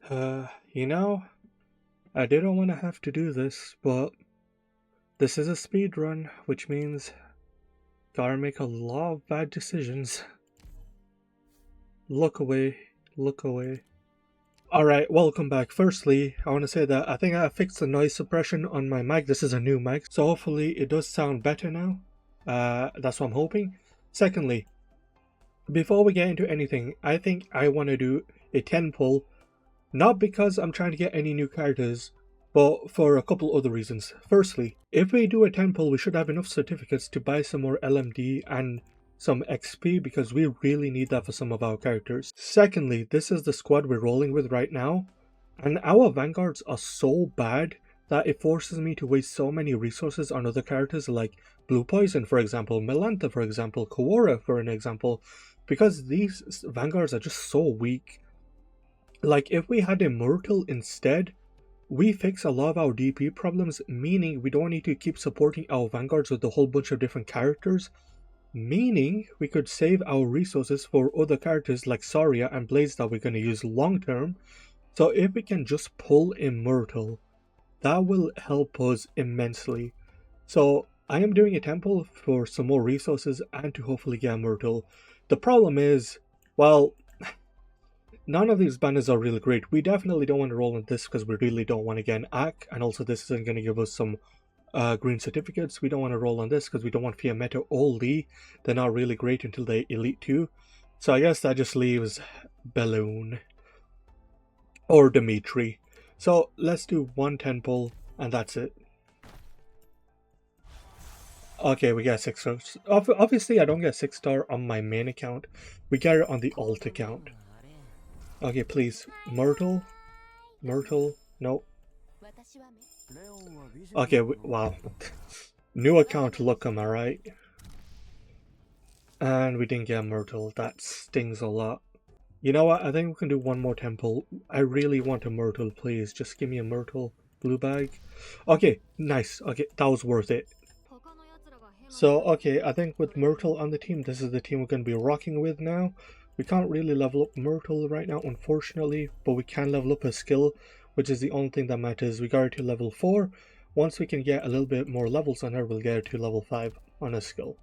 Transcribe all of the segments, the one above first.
You know, I didn't want to have to do this, but this is a speed run, which means gotta make a lot of bad decisions. Look away, look away. Alright, welcome back. Firstly, I want to say that I think I fixed the noise suppression on my mic. This is a new mic, so hopefully it does sound better now. That's what I'm hoping. Secondly, before we get into anything, I think I want to do a 10 pull, not because I'm trying to get any new characters, but for a couple other reasons. Firstly, if we do a 10 pull, we should have enough certificates to buy some more LMD and some XP because we really need that for some of our characters. Secondly, this is the squad we're rolling with right now, and our vanguards are so bad that it forces me to waste so many resources on other characters like Blue Poison, for example, Melantha, for example, Kawara, for an example, because these vanguards are just so weak. Like, if we had a Myrtle instead, we fix a lot of our DP problems, meaning we don't need to keep supporting our vanguards with a whole bunch of different characters, meaning we could save our resources for other characters like Saria and Blaze that we're going to use long term. So if we can just pull a Myrtle, that will help us immensely. So I am doing a temple for some more resources and to hopefully get a Myrtle. The problem is, well, none of these banners are really great. We definitely don't want to roll on this because we really don't want to get an ACK, and also this isn't going to give us some green certificates. We don't want to roll on this because we don't want Fiammetta or Lee. They're not really great until they Elite 2. So I guess that just leaves Balloon or Dimitri. So let's do one 10 pull and that's it. Okay, we get 6 stars. Obviously, I don't get 6 star on my main account. We get it on the alt account. Okay, please. Myrtle? Myrtle? No. Okay, wow. New account look, am I right? And we didn't get a Myrtle. That stings a lot. You know what? I think we can do one more temple. I really want a Myrtle, please. Just give me a Myrtle. Blue bag. Okay, nice. Okay, that was worth it. So, okay, I think with Myrtle on the team, this is the team we're going to be rocking with now. We can't really level up Myrtle right now, unfortunately, but we can level up her skill, which is the only thing that matters. We got her to level 4. Once we can get a little bit more levels on her, we'll get her to level 5 on her skill.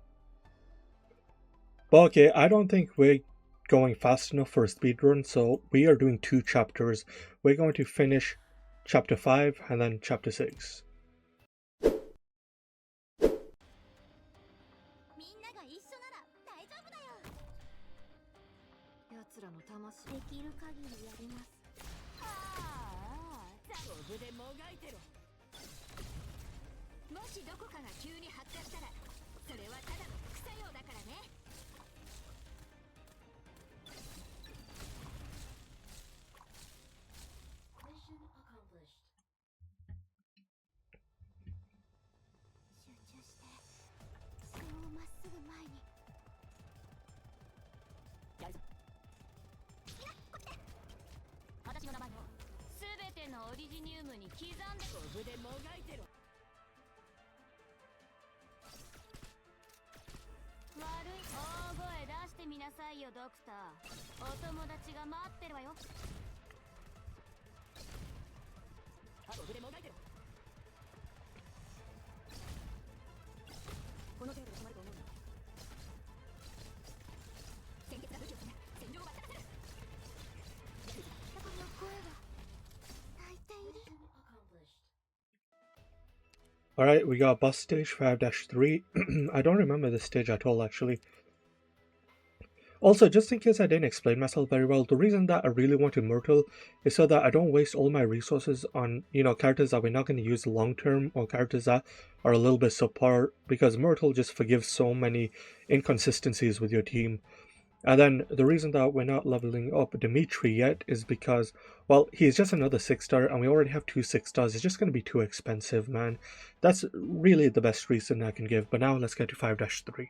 But okay, I don't think we're going fast enough for a speedrun, so we are doing 2 chapters. We're going to finish chapter 5 and then chapter 6. Alright, we got boss stage 5-3. I don't remember this stage at all, actually. Also, just in case I didn't explain myself very well, the reason that I really wanted Myrtle is so that I don't waste all my resources on, characters that we're not going to use long term, or characters that are a little bit subpar, because Myrtle just forgives so many inconsistencies with your team. And then the reason that we're not leveling up Dimitri yet is because, well, he's just another 6 star and we already have 2 6 stars. It's just going to be too expensive, man. That's really the best reason I can give. But now let's get to 5-3.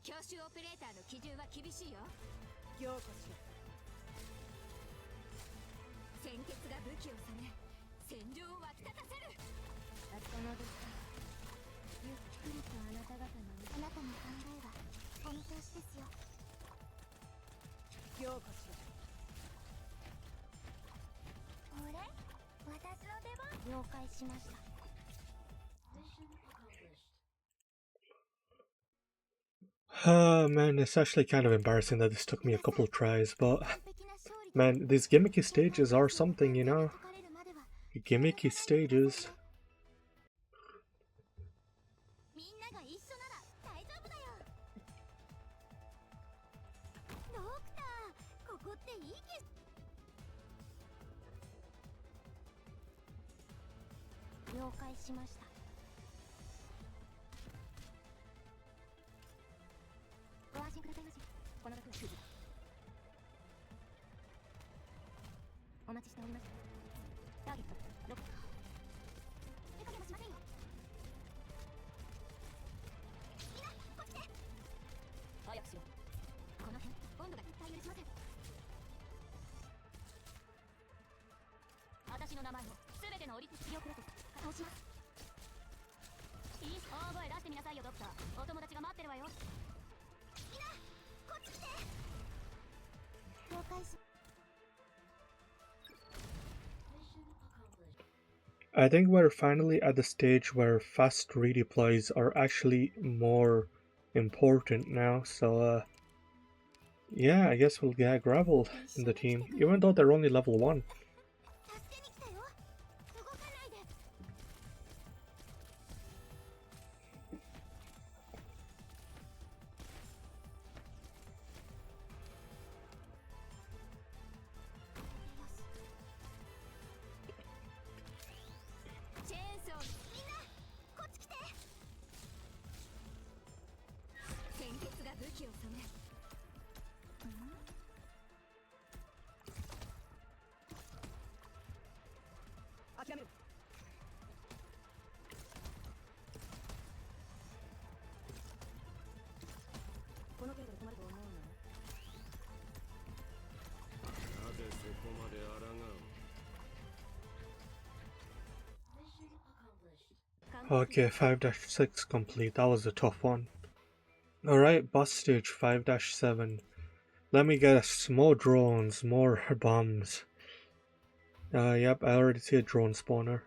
教習オペレーターの基準は厳しいよ。凝固しろ。鮮血が武器を収め戦場を湧き立たせる。そのですか。ゆっくりとあなた方の考えはお見通しですよ。凝固しろ。これ私の出番。了解しました。Man, it's actually kind of embarrassing that this took me a couple tries, but man, these gimmicky stages are something, you know? Gimmicky stages. I think we're finally at the stage where fast redeploys are actually more important now, so yeah, I guess we'll get Gravel in the team, even though they're only level 1. Okay, 5-6 complete. That was a tough one. Alright, boss stage 5-7. Let me guess, more drones, more bombs. Yep, I already see a drone spawner.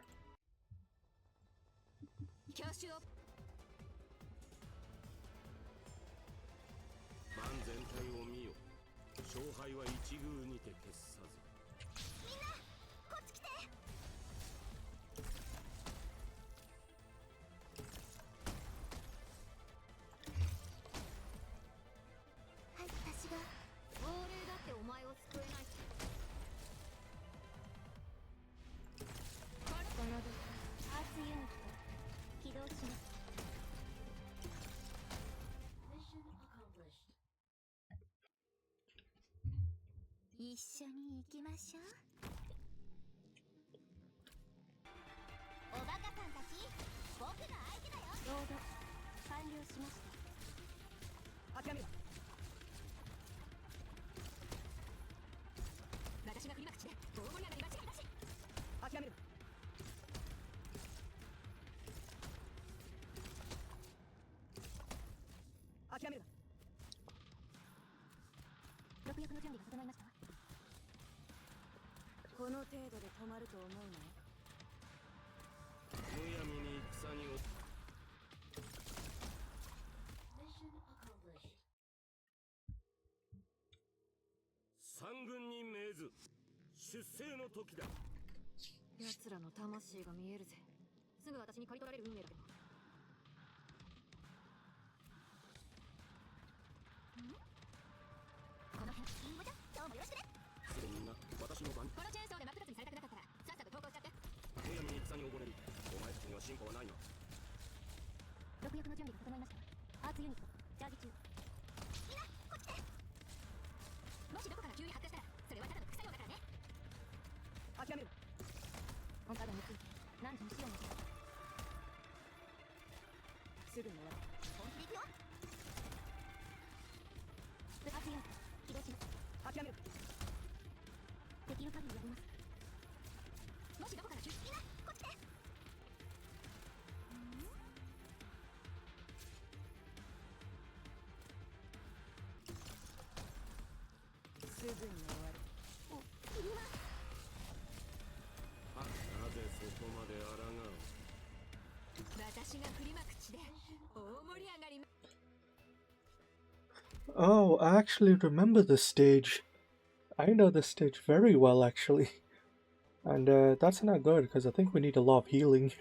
Oh, I actually remember this stage. I know this stage very well, actually. And that's not good, because I think we need a lot of healing.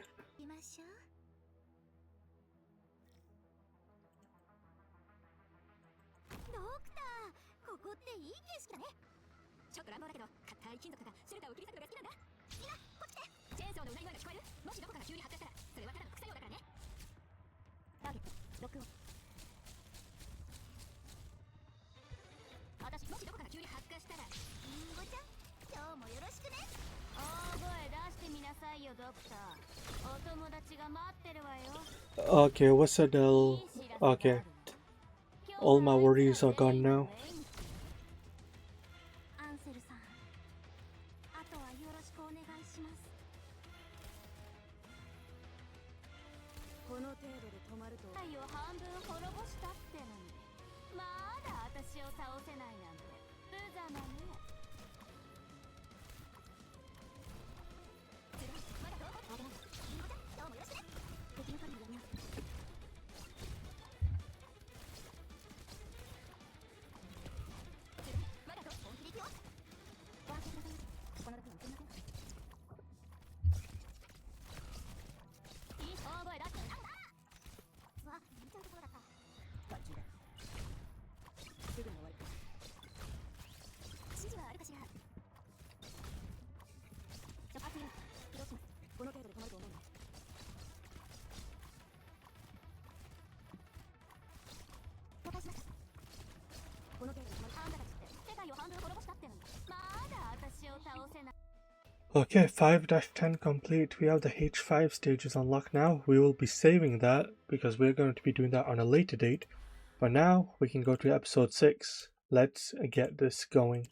Okay, what's the deal? Okay. All my worries are gone now. Okay, 5-10 complete. We have the H5 stages unlocked now. We will be saving that because we're going to be doing that on a later date. But now we can go to episode 6. Let's get this going.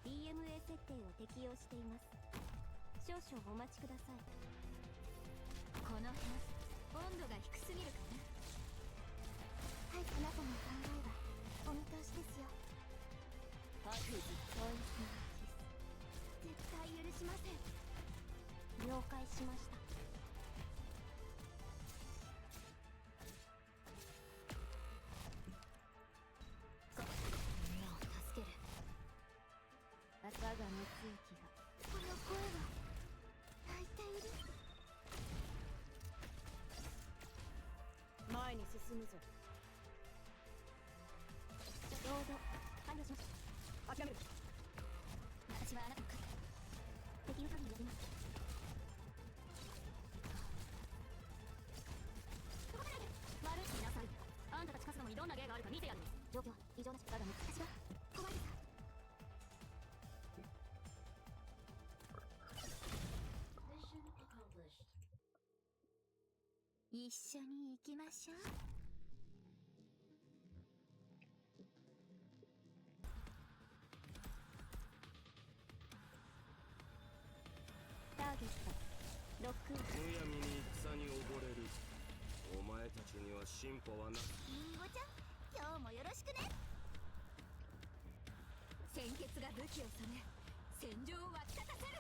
DMA 設定を適用しています。少々お待ちください。この辺、温度が低すぎるかな。はい、あなたの考えはお見通しですよ。白日統一のキス。絶対許しません。了解しました。我が熱液がこの声は泣いている。前に進むぞ。ちょうど完了しました。諦める。私はあなたの勝手。できる限りやります。動かないで。悪いしなさい。あんたたち勝つのにどんな芸があるか見てやる。状況は異常なし。我が私は怖いですか。一緒に行きましょう。ターゲットロック。むやみに戦に溺れる。お前たちには進歩はな。リンゴちゃん、今日もよろしくね。鮮血が武器を染め、戦場を沸き立たせる。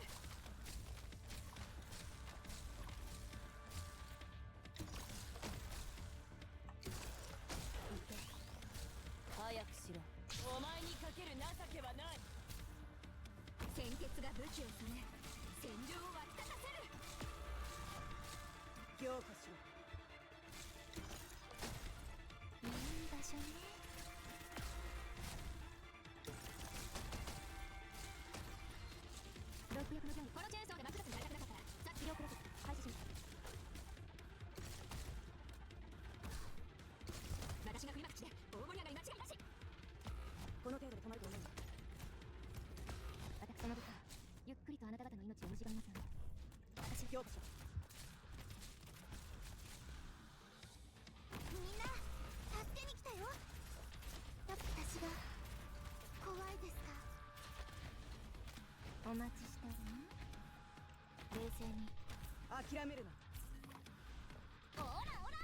早くしろ。お前にかける情けはない。鮮血が武器を染め、戦場を沸き立たせる。強化しろ。いい場所ね。6役の順位、このチェーンソーでマクロスになりたくなかったらザ・治療プロセス開始します。私が振りまくちで大盛り上がり間違いなし。この程度で止まると思う。私その部下、ゆっくりとあなた方の命を蝕みますので、私を強化しろ。みんな助けに来たよ。私が怖いですか？お待ちしてるの？冷静に。諦めるな。オラオラ。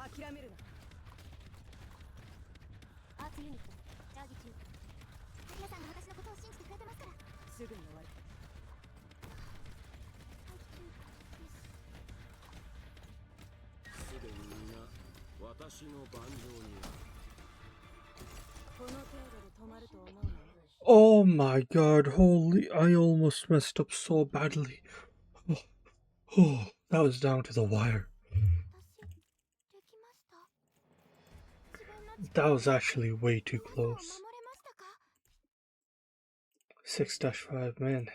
諦めるな。アーツユニットチャージ中。タリアさんが私のことを信じてくれてますから。すぐに終わる。すでにみんな私の盤上にある。この程度で止まると思うの？ Oh my god, holy, I almost messed up so badly. Oh, that was down to the wire. That was actually way too close. 6-5, man.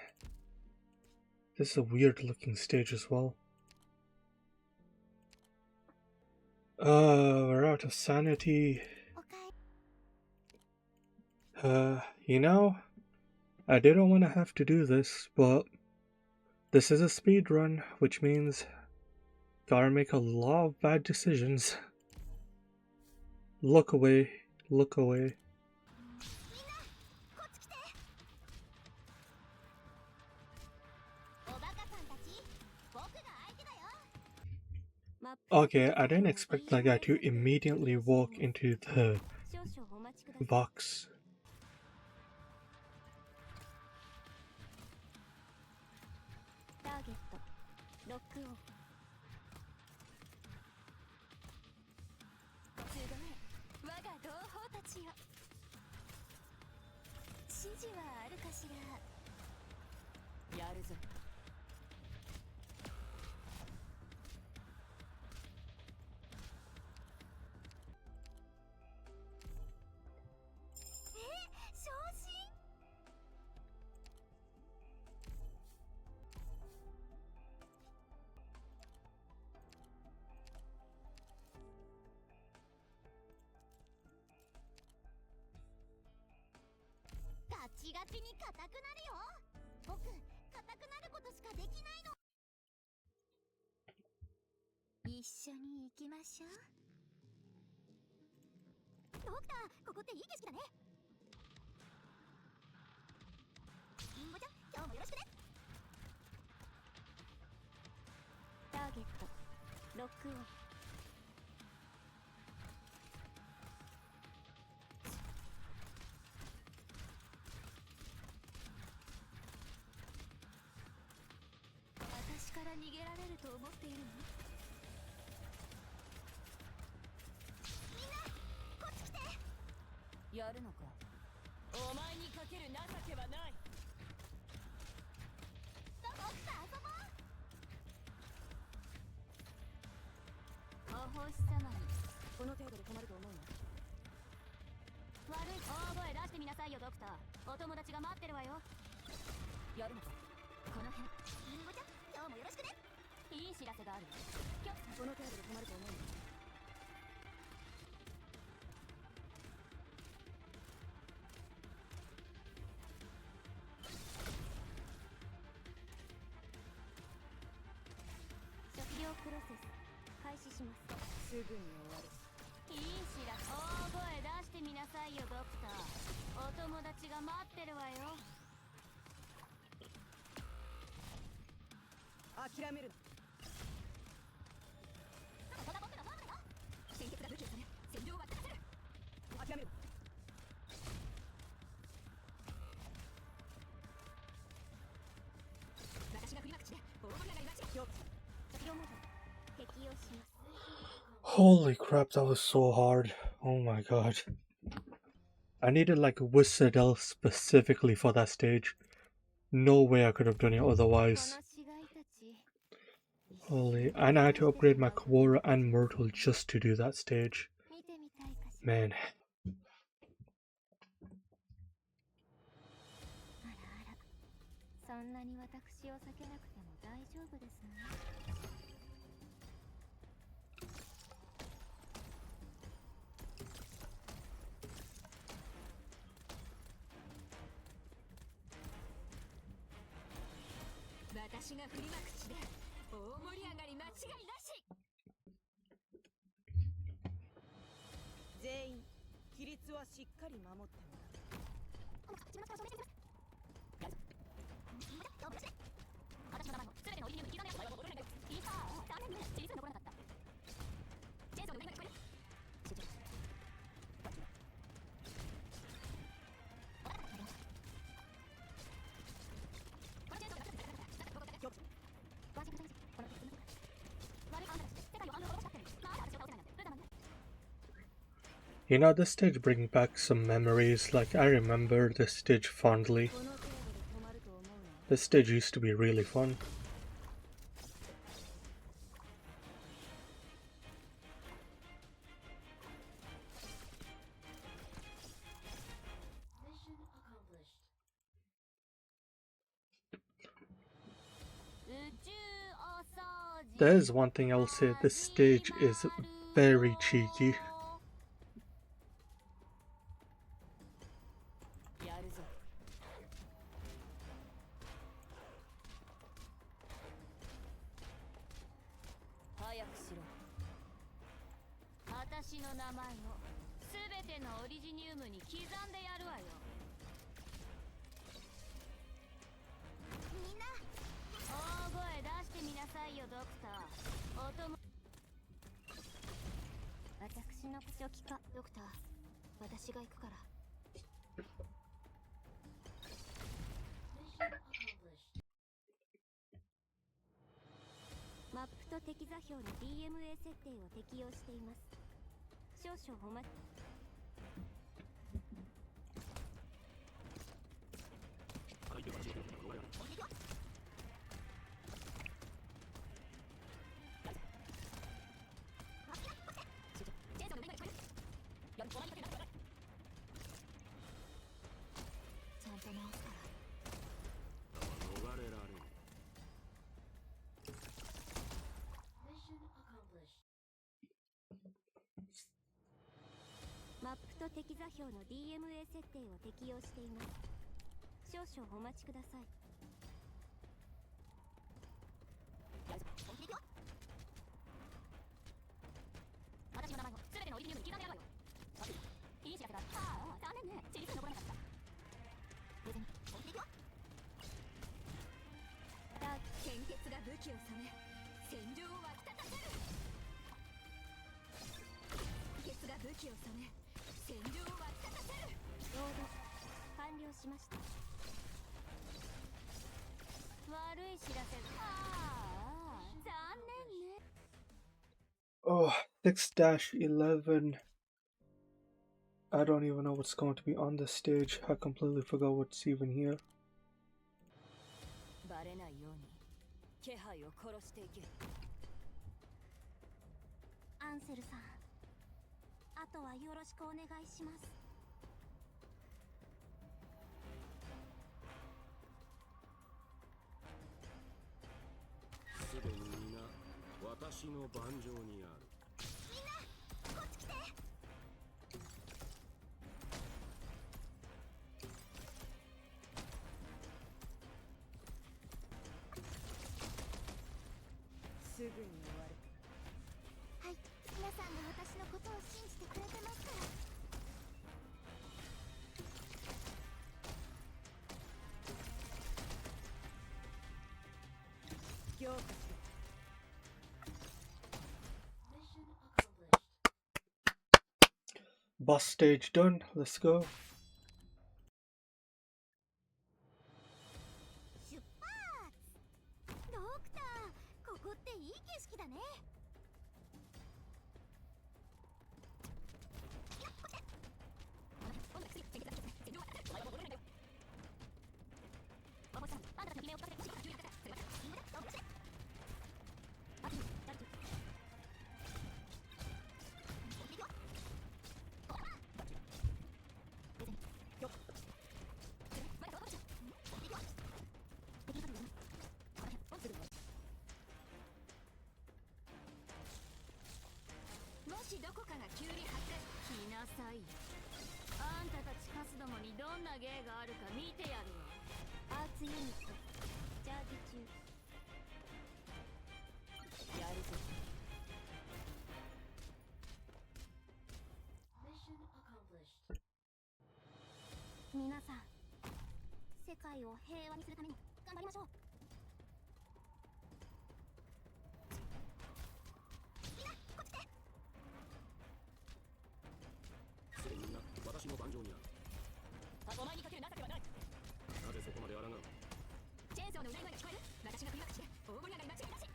This is a weird looking stage as well. We're out of sanity. You know, I didn't want to have to do this, but this is a speed run, which means gotta make a lot of bad decisions. Look away, look away. Okay, I didn't expect that guy to immediately walk into the box.ガチガチに硬くなるよ。僕、硬くなることしかできないの。一緒に行きましょう。ドクター、ここっていい景色だね。リンゴちゃん、今日もよろしくね。ターゲット、ロックオン。私から逃げられると思っているの？みんな、こっち来て。やるのか？お前にかける情けはない。ドクター、遊ぼう。お星様にこの程度で止まると思うの？悪い、大声出してみなさいよドクター。お友達が待ってるわよ。やるのか？この辺。リンゴちゃん、今日もよろしくね。いい知らせがある。この程度で止まると思うの？食料プロセス開始します。すぐに終わる。いい知らせ。大声出してみなさいよドクター。お友達が待ってるわよ。諦めるな。適用します。 Holy crap, that was so hard. Oh my god. I needed like a Wizardel specifically for that stage. No way I could have done it この otherwise. 死骸たち Holy, and I had to upgrade my Quora and Myrtle just to do that stage. 見てみたいかしら。 Man. あらあら、そんなに私を避けなくても大丈夫ですね。私が振りまく地で大盛り上がり間違いなし。全員規律はしっかり守ってもらう。私の名前の全てのオリジナルに刻んでやる。いいか、残念ね、小さい残らなかった。チェーンソーの上が聞こえる。集中。You know, this stage brings back some memories. Like, I remember this stage fondly. This stage used to be really fun. There's one thing I'll say, this stage is very cheeky. やるぞ。早くしろ。私の名前をすべてのオリジニウムに刻んでやるわよ。みんな大声出してみなさいよ、ドクター。おとも私の初期化。ドクター、私が行くから。マップと敵座標の DMA 設定を適用しています。少々お待ち。ちゃんと直すから。逃れられん。マップと敵座標の DMA 設定を適用しています。少々お待ちください。私の名前を全てのオリジニウムに刻んでやるわよ。いい知らせだ。ああ、残念ね、小さい残らなかった。別に献血が武器を染め、戦場を沸き立たせる。献血が武器を染め、戦場を沸き立たせる。ロード完了しました。悪い知らせ。ああ、残念ね。Oh, 6-11. I don't even know what's going to be on this stage. I completely forgot what's even here. バレないように気配を殺していけ。アンセルさん、あとはよろしくお願いします。すでに皆私の盤上にある。みんなこっち来て。すぐに終わる。はい、皆さんが私のことを信じてくれてますから。強化しろ。Boss stage done. Let's go. 出発。ドクター、ここっていい景色だね。どこかが急に発火。来なさい。あんたたちカスどもにどんな芸があるか見てやるわ。アーツユニットチャージ中。やるぞ。皆さん、世界を平和にするために頑張りましょう。みんなこっち来て。すでにみんな私の盤上にある。お前にかける情けはない。なぜそこまで抗う。チェーンソーのうなり声が聞こえる。私が振りまくして大盛り上がり間違いなし。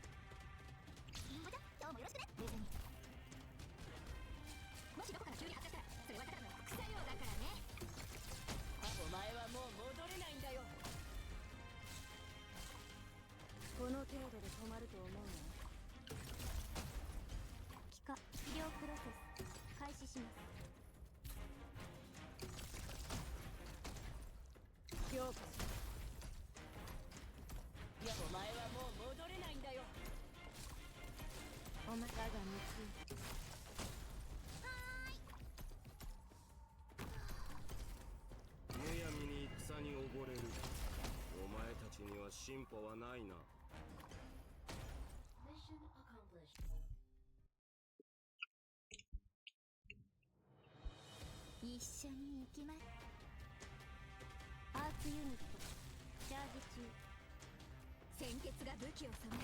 また今日もよろしくね。別にもしどこかが急に発火したらそれはただの副作用だからね。お前はもう戻れないんだよ。この程度で止まると思うの？気化医療プロセス開始します。強化しいや、お前はもう戻れないんだよ。お前らが熱い。むやみに戦に溺れる。お前たちには進歩はないな。一緒に行きます。アーツユニットチャージ中。鮮血が武器を染め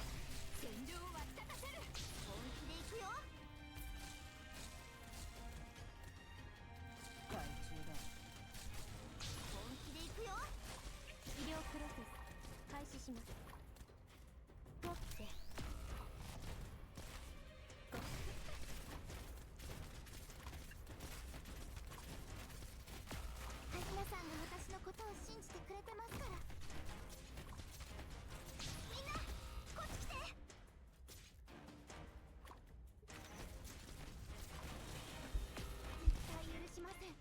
戦場を沸き立たせる。本気で行くよ。害虫だ。本気で行くよ。医療プロセス開始します。取って皆さんが私のことを信じてくれてますから。みんなこっち来て。絶対許しません。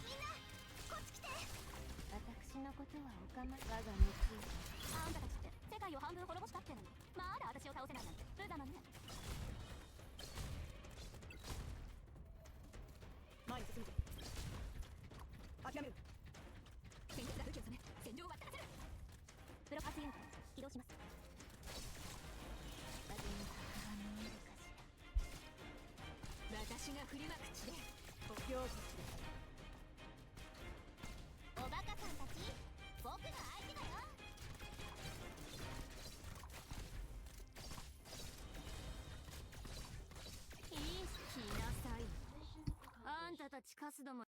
みんなこっち来て。私のことはおかま。我が熱意。あんたたちって世界を半分滅ぼしたってのにまだ私を倒せないなんて無様ね。前に進むぞ。諦める。鮮血が武器を染め戦場を沸き立たせる。プロパスユニット起動します。風に鷹が見えるかしら。私が振りまく地でお強化しおバカさんたち僕の相手だよ。いい来なさい。あんたたちカスども。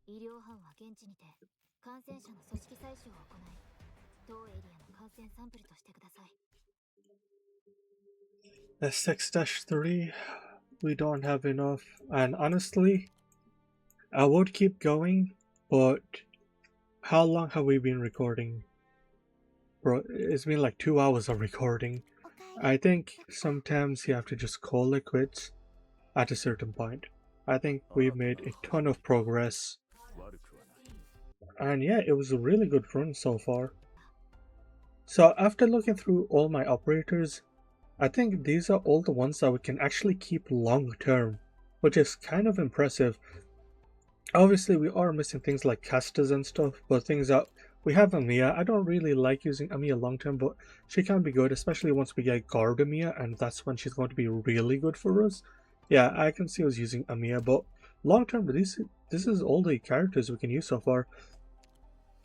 医療班は現地にて感染者の組織採取を行い当エリアの感染サンプルとしてください。S6-3, we don't have enough, and honestly, I would keep going, but how long have we been recording? Bro, it's been like 2 hours of recording. I think sometimes you have to just call it quits at a certain point. I think we've made a ton of progress. And yeah, it was a really good run so far. So after looking through all my operators, I think these are all the ones that we can actually keep long term, which is kind of impressive. Obviously we are missing things like casters and stuff, but things that we have Amiya. I don't really like using Amiya long term, but she can be good, especially once we get guard Amiya, and that's when she's going to be really good for us. Yeah, I can see us using Amiya, but long term, this is all the characters we can use so far.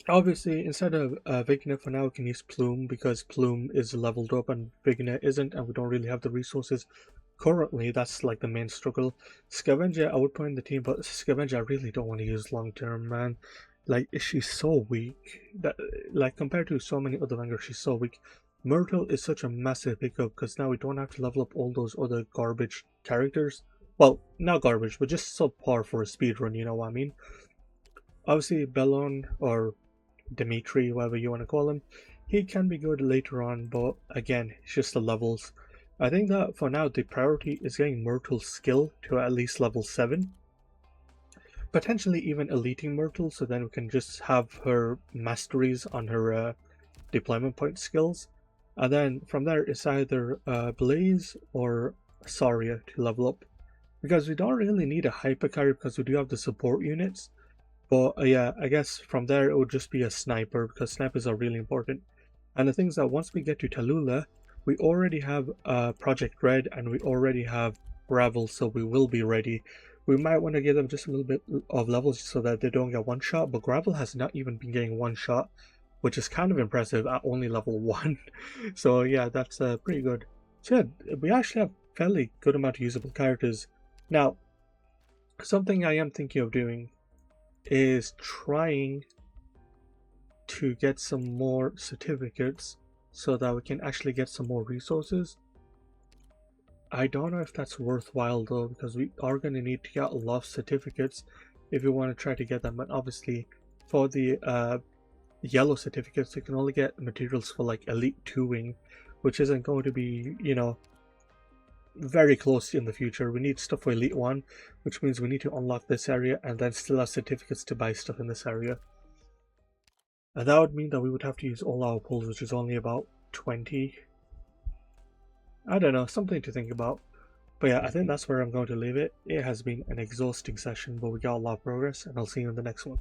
Obviously, instead of Vigna for now, we can use Plume because Plume is leveled up and Vigna isn't, and we don't really have the resources currently. That's like the main struggle. Scavenger, I would put in the team, but Scavenger, I really don't want to use long term, man. Like, she's so weak. That, like, compared to so many other Vanguard, she's so weak. Myrtle is such a massive pickup because now we don't have to level up all those other garbage characters. Well, not garbage, but just subpar for a speedrun, you know what I mean? Obviously, Bellon, or Dimitri, whatever you want to call him, he can be good later on, but again, it's just the levels. I think that for now the priority is getting Myrtle's skill to at least level 7. Potentially even eliting Myrtle, so then we can just have her masteries on her deployment point skills. And then from there, it's either Blaze or Saria to level up. Because we don't really need a hyper carry because we do have the support units. But yeah, I guess from there it would just be a sniper because snipers are really important. And the thing is that once we get to Tallulah, we already have Project Red and we already have Gravel, so we will be ready. We might want to give them just a little bit of levels so that they don't get one shot, but Gravel has not even been getting one shot, which is kind of impressive at only level 1. So yeah, that's pretty good. So yeah, we actually have fairly good amount of usable characters. Now, something I am thinking of doing is trying to get some more certificates so that we can actually get some more resources. I don't know if that's worthwhile though, because we are going to need to get a lot of certificates if we want to try to get them. And obviously for the yellow certificates you can only get materials for like Elite 2-wing, which isn't going to be, you know, very close in the future. We need stuff for Elite 1, which means we need to unlock this area and then still have certificates to buy stuff in this area. And that would mean that we would have to use all our pulls, which is only about 20. I don't know, something to think about. But yeah, I think that's where I'm going to leave it. It has been an exhausting session, but we got a lot of progress, and I'll see you in the next one.